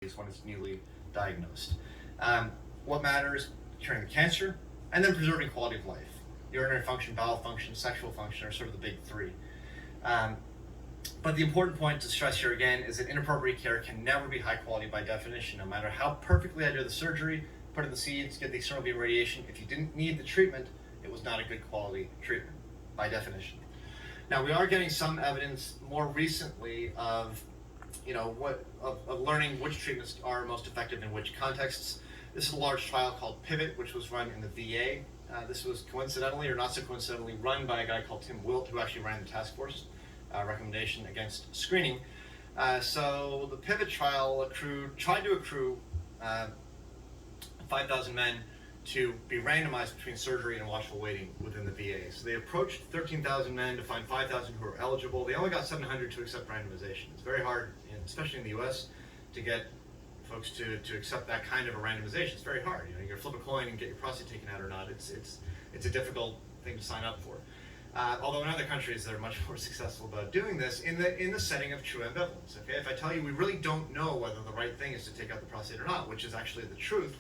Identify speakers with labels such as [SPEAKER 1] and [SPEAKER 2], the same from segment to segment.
[SPEAKER 1] when it's newly diagnosed. Um, what matters? Curing the cancer and then preserving quality of life. Urinary function, bowel function, sexual function are sort of the big three. Um, but the important point to stress here again is that inappropriate care can never be high quality by definition. No matter how perfectly I do the surgery, put in the seeds, get the external beam radiation, if you didn't need the treatment, it was not a good quality treatment by definition. Now we are getting some evidence more recently of of learning which treatments are most effective in which contexts. This is a large trial called Pivot, which was run in the VA. This was coincidentally or not so coincidentally run by a guy called Tim Wilt, who actually ran the task force recommendation against screening. So the Pivot trial tried to accrue 5,000 men to be randomized between surgery and watchful waiting within the VA. So they approached 13,000 men to find 5,000 who were eligible. They only got 700 to accept randomization. It's very hard, especially in the US, to get folks to accept that kind of a randomization. It's very hard. You're gonna flip a coin and get your prostate taken out or not. It's a difficult thing to sign up for. Although in other countries they're much more successful about doing this in the setting of true ambivalence. Okay, if I tell you we really don't know whether the right thing is to take out the prostate or not, which is actually the truth.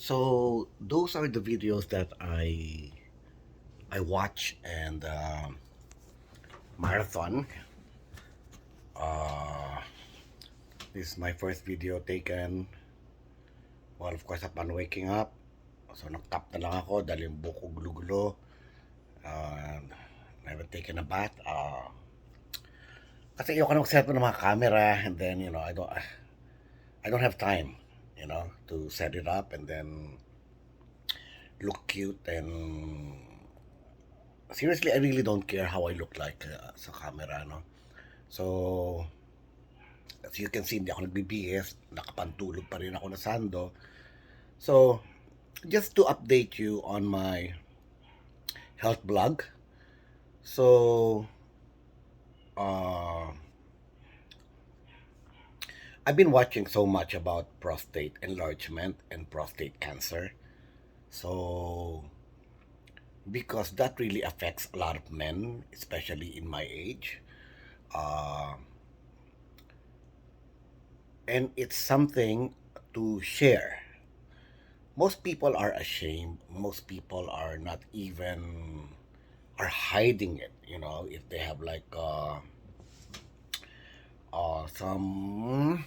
[SPEAKER 2] So those are the videos that I watch and marathon. Uh, this is my first video taken. Well, of course, upon waking up. So nagtap na lang ako dahil yung buko gulo-gulo. I haven't taken a bath. Kasi ayoko na mag-set ng mga camera and then, I don't have time, to set it up and then look cute and seriously, I really don't care how I look like sa camera, no? So, as you can see, hindi ako nagbibihis, nakapantulog pa rin ako na sando. So, just to update you on my health blog. So, I've been watching so much about prostate enlargement and prostate cancer. So, because that really affects a lot of men, especially in my age. Uh, and it's something to share. Most people are ashamed. Most people are not even are hiding it. If they have like some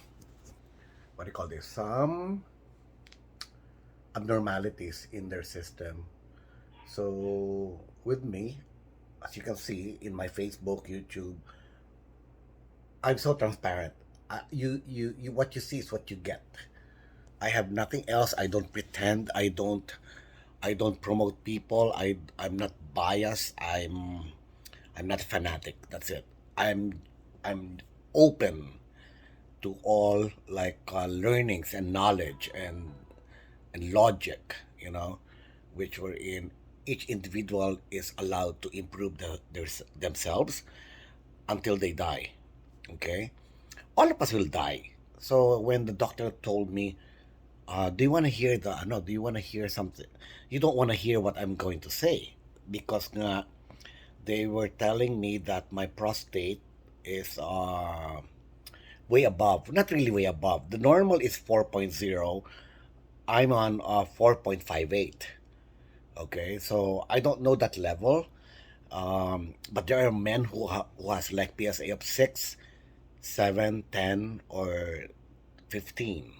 [SPEAKER 2] what do you call this? Some abnormalities in their system. So with me, as you can see in my Facebook, YouTube, I'm so transparent. You, what you see is what you get. I have nothing else. I don't pretend. I don't promote people. I'm not biased. I'm not fanatic. That's it. I'm open to all like learnings and knowledge and logic. Which were in each individual is allowed to improve themselves until they die. Okay, all of us will die. So when the doctor told me, do you want to hear the no? Do you want to hear something? You don't want to hear what I'm going to say because nga, they were telling me that my prostate is way above. Not really way above. The normal is 4.0. I'm on 4.58. Okay, so I don't know that level. But there are men who has like PSA of 6, 7, 10, or 15.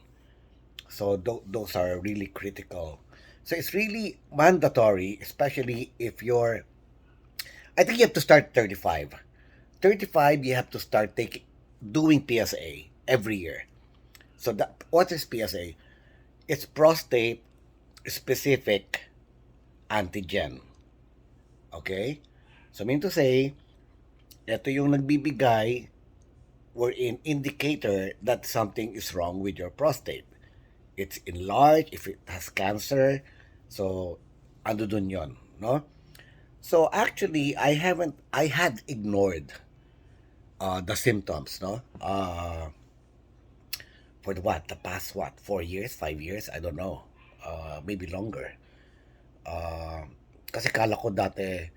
[SPEAKER 2] So those are really critical. So it's really mandatory, especially if you're. I think you have to start 35. 35, you have to start doing PSA every year. So what is PSA? It's prostate specific antigen. Okay? So mean to say, ito yung nagbibigay or an indicator that something is wrong with your prostate. It's enlarged, if it has cancer, so ando dun yon, no? So actually, I had ignored the symptoms, no? For the past 4 years, 5 years, I don't know, maybe longer. Uh, Kasi kala ko dati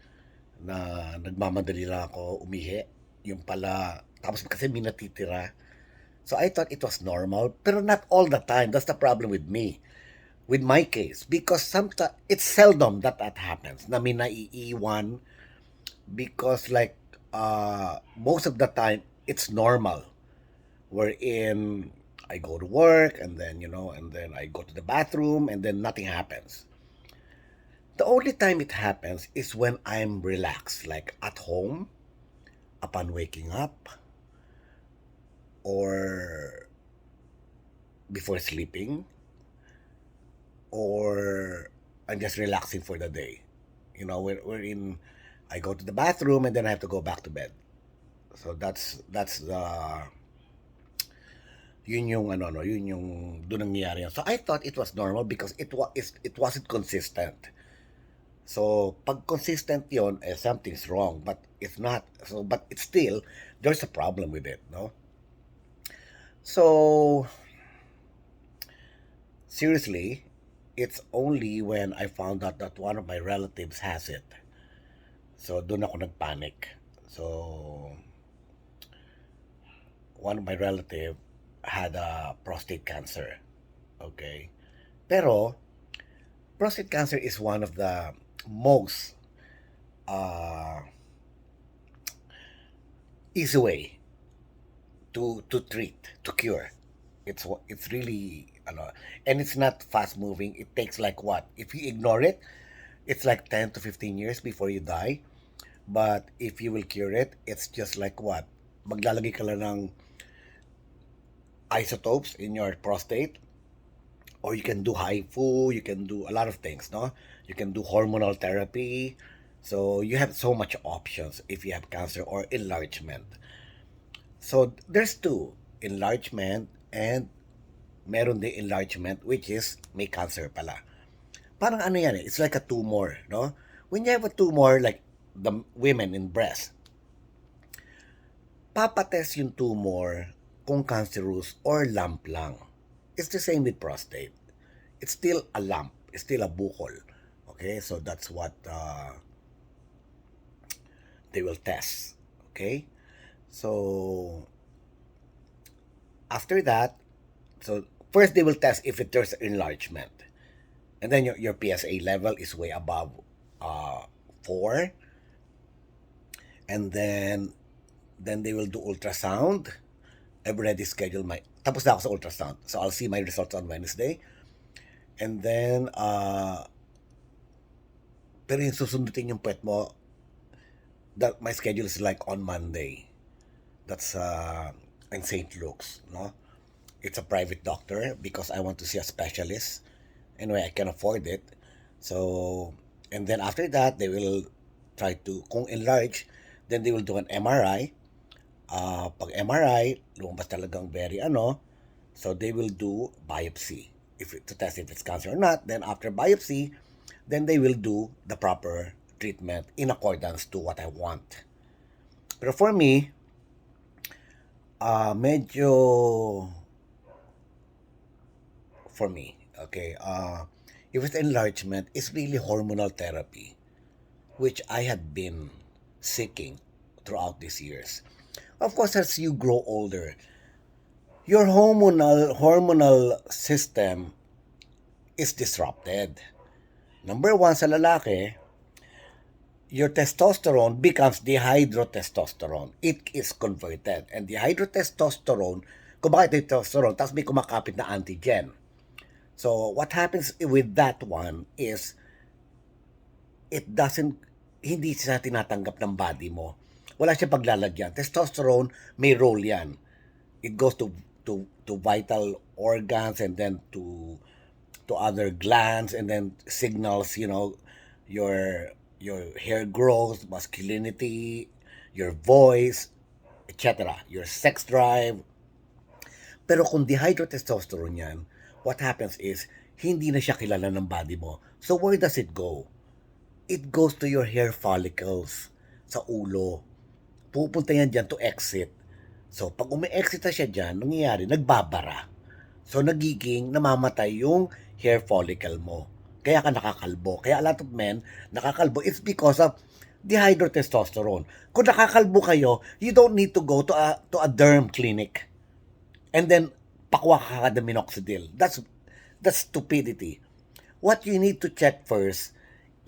[SPEAKER 2] na nagmamadali lang ako umihi. Yung pala, Tapos kasi may natitira. So I thought it was normal, pero not all the time. That's the problem with me, with my case, because sometimes it's seldom that happens. Na may naiiwan because like most of the time it's normal. Wherein I go to work and then and then I go to the bathroom and then nothing happens. The only time it happens is when I'm relaxed, like at home, upon waking up, or before sleeping, or I'm just relaxing for the day. We're in. I go to the bathroom and then I have to go back to bed. So that's the yun yung yun yung doon nangyayari yan. So I thought it was normal because it wasn't consistent. So pag consistent yon, something's wrong, but it's not. So but it's still there's a problem with it, no? So seriously, it's only when I found out that one of my relatives has it. So doon ako nagpanic. So one of my relative had a prostate cancer. Okay. Pero prostate cancer is one of the most uh, easy way to treat, to cure. It's really and it's not fast moving. It takes like what? If you ignore it, it's like 10 to 15 years before you die. But if you will cure it, it's just like what? Maglalagay ka lang ng isotopes in your prostate, or you can do HIFU, you can do a lot of things, no? You can do hormonal therapy. So you have so much options if you have cancer or enlargement. So there's two, enlargement and meron din enlargement which is may cancer pala. Parang ano yan eh, it's like a tumor, no? When you have a tumor like the women in breast, papatest yung tumor kung cancerous or lump lang. It's the same with prostate. It's still a lump. It's still a bukol. Okay, so that's what they will test. Okay, so after that, so first they will test if there's enlargement, and then your PSA level is way above 4, and then they will do ultrasound. I've already scheduled my tapos na ako sa ultrasound, so I'll see my results on Wednesday, and then pero yung susundutin yung puwet mo, that my schedule is like on Monday. That's in St. Luke's, no? It's a private doctor because I want to see a specialist. Anyway, I can afford it. So, and then after that, they will try to, kung enlarge, then they will do an MRI. Pag MRI, lumabas talagang very so they will do biopsy to test if it's cancer or not. Then after biopsy, then they will do the proper treatment in accordance to what I want. Pero for me, medyo for me, okay, if it's enlargement, it's really hormonal therapy, which I had been seeking throughout these years. Of course, as you grow older, your hormonal system is disrupted. Number one, sa lalaki, your testosterone becomes dihydrotestosterone. It is converted. And dihydrotestosterone, kung bakit testosterone, tapos may kumakapit na antigen. So, what happens with that one is, hindi siya tinatanggap ng body mo. Wala siya paglalagyan. Testosterone, may role yan. It goes to vital organs and then to other glands and then signals, your hair growth, masculinity, your voice, etc., your sex drive. Pero kung dihydrotestosterone yan, what happens is, hindi na siya kilala ng body mo. So where does it go? It goes to your hair follicles sa ulo. Pupunta yan dyan to exit. So pag umi-exit na siya dyan, nangyayari, nagbabara. So nagiging namamatay yung hair follicle mo. Kaya ka nakakalbo. Kaya a lot of men nakakalbo. It's because of Dihydrotestosterone. Kung nakakalbo kayo, you don't need to go to a derm clinic and then pakwa ka kada minoxidil. That's stupidity. What you need to check first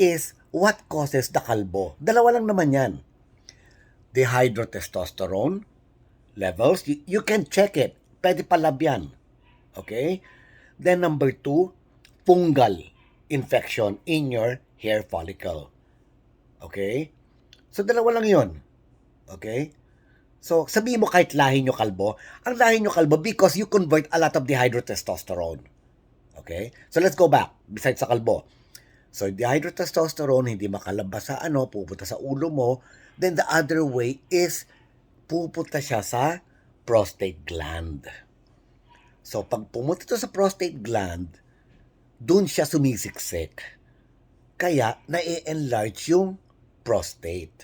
[SPEAKER 2] is what causes the kalbo. Dalawa lang naman yan. Dihydrotestosterone levels, you can check it. Pwede pa lab yan. Okay? Then number 2, fungal infection in your hair follicle. Okay? So dalawa lang yun. Okay? So sabihin mo kahit lahi nyo kalbo, ang lahi nyo kalbo because you convert a lot of dihydrotestosterone. Okay? So let's go back. Besides sa kalbo. So dihydrotestosterone hindi makalabas sa pupunta sa ulo mo. Then the other way is pupunta siya sa prostate gland. So pag pumunta ito sa prostate gland, dun siya sumisiksik. Kaya na-enlarge yung prostate.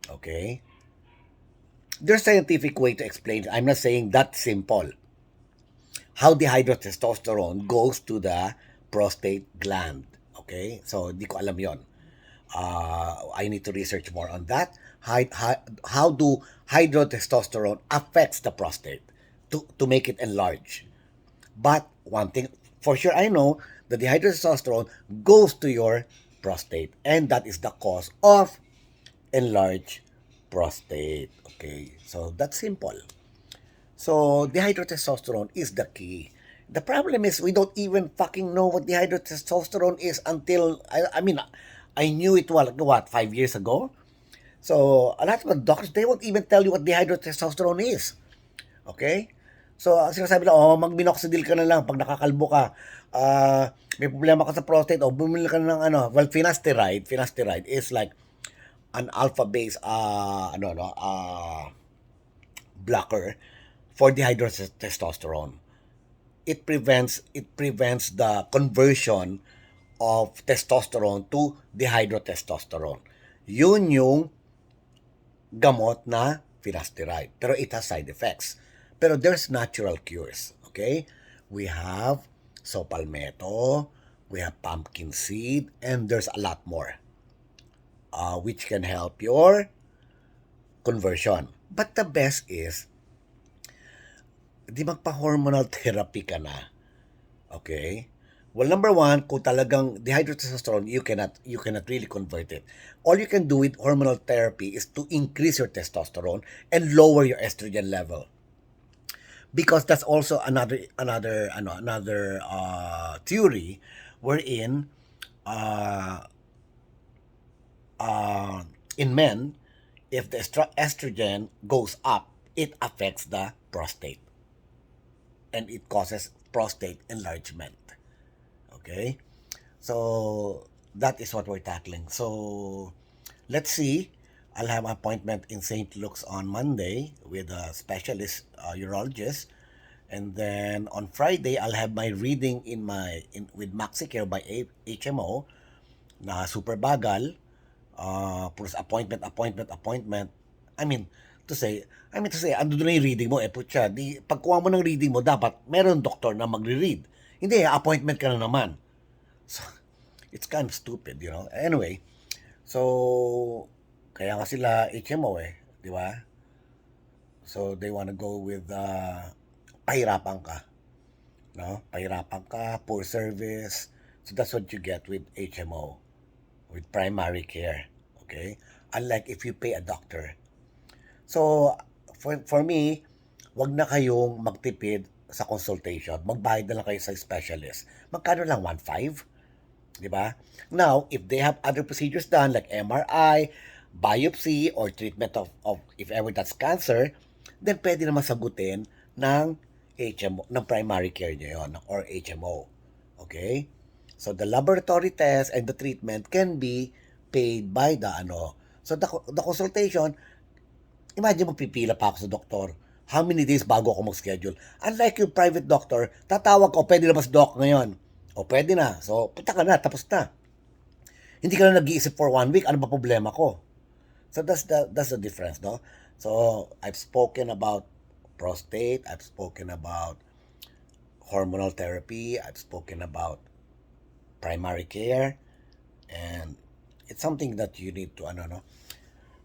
[SPEAKER 2] Okay? There's a scientific way to explain it. I'm not saying that simple. How dihydrotestosterone goes to the prostate gland. Okay? So, di ko alam yon. I need to research more on that. How do hydrotestosterone affects the prostate to make it enlarge? But one thing for sure I know, that the hydrotestosterone goes to your prostate, and that is the cause of enlarged prostate. Okay, so that's simple. So dihydrotestosterone is the key. The problem is we don't even fucking know what dihydrotestosterone is until I knew it what 5 years ago. So a lot of doctors, they won't even tell you what dihydrotestosterone is. Okay? So ang sinasabi lang, mag-minoxidil ka na lang pag nakakalbo ka. May problema ka sa prostate, bumili ka na ng well, finasteride is like an alpha-based blocker for dihydrotestosterone. It prevents the conversion of testosterone to dihydrotestosterone. Yun yung gamot na finasteride. Pero it has side effects. Pero there's natural cures. Okay? We have saw palmetto, we have pumpkin seed, and there's a lot more. Which can help your conversion. But the best is, di magpa-hormonal therapy ka na. Okay? Well, number 1, kung talagang dihydrotestosterone, you cannot really convert it. All you can do with hormonal therapy is to increase your testosterone and lower your estrogen level. Because that's also another theory wherein in men, if the estrogen goes up, it affects the prostate. And it causes prostate enlargement. Okay? So, that is what we're tackling. So, let's see. I'll have an appointment in St. Luke's on Monday with a specialist urologist. And then on Friday, I'll have my reading with MaxiCare by HMO na super bagal. Puros appointment. I mean to say, ando doon na yung reading mo, putya, pagkuha mo ng reading mo, dapat meron doktor na magre-read. Hindi, appointment ka na naman. So, it's kind of stupid, you know. Anyway, so, kaya nga sila HMO di ba? So, they wanna go with, pahirapan ka. No? Pahirapan ka, poor service. So, that's what you get with HMO, with primary care. Okay? Unlike if you pay a doctor. So, for me, wag na kayong magtipid sa consultation. Magbayad na lang kayo sa specialist. Magkano lang? 1.5? Di ba? Now, if they have other procedures done like MRI, biopsy, or treatment of if ever that's cancer, then pwede naman sagutin ng HMO, ng primary care nyo yun, or HMO. Okay? So, the laboratory test and the treatment can be paid by the So, the consultation, imagine mo pipila pa ako sa doktor. How many days bago ako mag-schedule? Unlike yung private doctor, tatawag ko, pwede na mas doc ngayon. O, pwede na. So, punta ka na, tapos na. Hindi ka na nag-iisip for 1 week, ano ba problema ko? So, that's the difference, no? So, I've spoken about prostate, I've spoken about hormonal therapy, I've spoken about primary care, and It's something that you need to ano, no?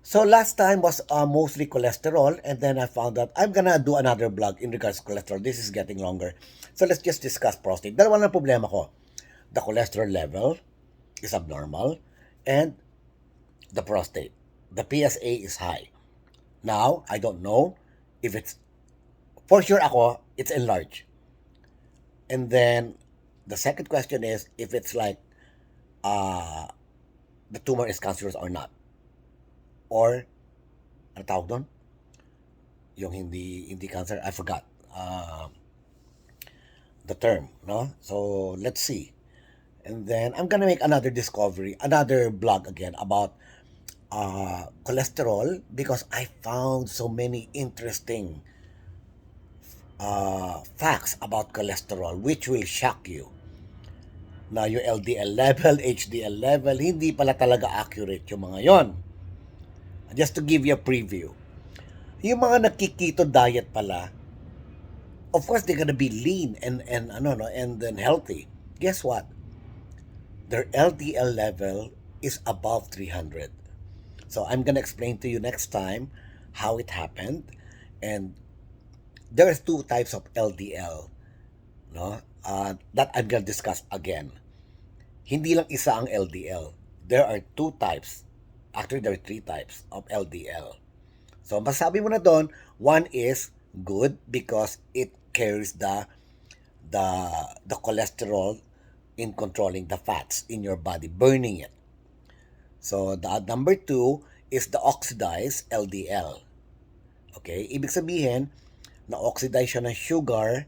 [SPEAKER 2] So last time was mostly cholesterol, and then I found out I'm gonna do another vlog in regards to cholesterol. This is getting longer. So let's just discuss prostate. Dalawa lang problema ko. The cholesterol level is abnormal, and the prostate. The PSA is high. Now, I don't know if it's, for sure ako, it's enlarged. And then, the second question is if it's like, uh, the tumor is cancerous or not. Or, ano tawag doon? Yung hindi cancer, I forgot the term, no? So, let's see. And then, I'm gonna make another discovery, another blog again about cholesterol because I found so many interesting facts about cholesterol which will shock you. Na yung LDL level, HDL level, hindi pala talaga accurate yung mga yon. Just to give you a preview. Yung mga nagki-keto diet pala, of course they're gonna be lean and ano no and then healthy. Guess what? Their LDL level is above 300. So I'm gonna explain to you next time how it happened, and there's two types of LDL, no? That I'm gonna discuss again. Hindi lang isa ang LDL. There are two types. Actually, there are three types of LDL. So, masasabi mo na doon, one is good because it carries the the cholesterol in controlling the fats in your body, burning it. So, the number two is the oxidized LDL. Okay? Ibig sabihin, na-oxidize siya ng sugar,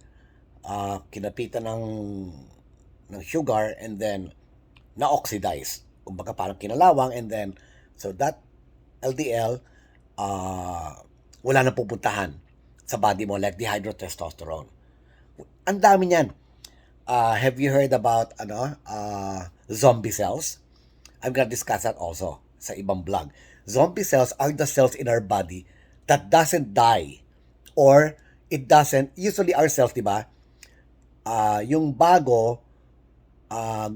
[SPEAKER 2] kinapitan ng sugar, and then na-oxidize. Kumbaga parang kinalawang, and then, so that LDL, wala na pupuntahan sa body mo like dihydrotestosterone. Ang dami niyan. Have you heard about zombie cells? I'm gonna discuss that also sa ibang vlog. Zombie cells are the cells in our body that doesn't die or it doesn't, usually our cells, di ba? Yung bago,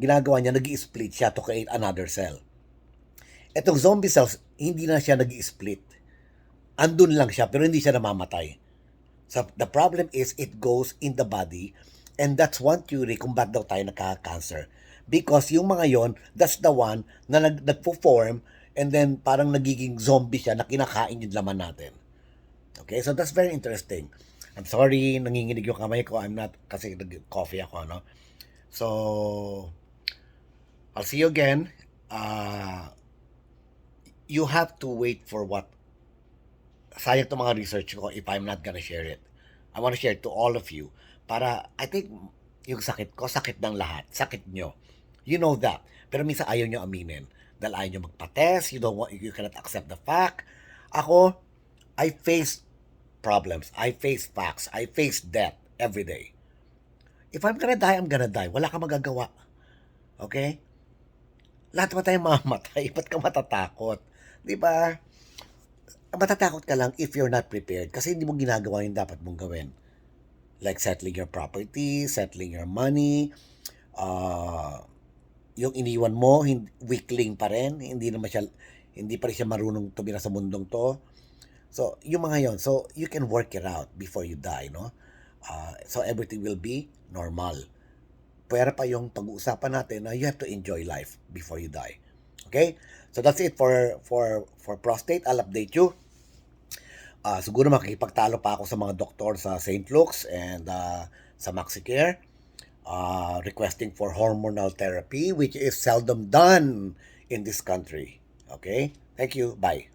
[SPEAKER 2] ginagawa niya, nag-i-split siya to create another cell. Etong zombie cells, hindi na siya nag-i-split. Andun lang siya, pero hindi siya namamatay. So, the problem is, it goes in the body, and that's one theory kung bakit daw tayo nagkaka-cancer. Because yung mga yon, that's the one na nagpo-form, and then parang nagiging zombie siya na kinakain yung laman natin. Okay, so that's very interesting. I'm sorry, nanginginig yung kamay ko. I'm not, kasi nag-coffee ako, no? So, I'll see you again. You have to wait for what, sayang itong mga research ko if I'm not gonna share it. I want to share it to all of you. Para, I think, yung sakit ko, sakit ng lahat. Sakit nyo. You know that. Pero minsan ayaw nyo aminin. Dahil ayaw nyo magpa-test, you cannot accept the fact. Ako, I face problems. I face facts. I face death every day. If I'm gonna die, I'm gonna die. Wala ka magagawa. Okay? Lahat naman tayo mamamatay. Ba't ka matatakot? Di ba? Matatakot ka lang if you're not prepared kasi hindi mo ginagawa yung dapat mong gawin. Like settling your property, settling your money, yung iniwan mo, weakling pa rin, hindi pa rin siya marunong tumira sa mundong to. So, yung mga yon, so you can work it out before you die, no? So everything will be normal. Pero pa yung pag-uusapan natin na you have to enjoy life before you die. Okay? So that's it for prostate. I'll update you. Siguro makikipagtalo pa ako sa mga doktor sa St. Luke's and sa MaxiCare. Requesting for hormonal therapy which is seldom done in this country. Okay? Thank you. Bye.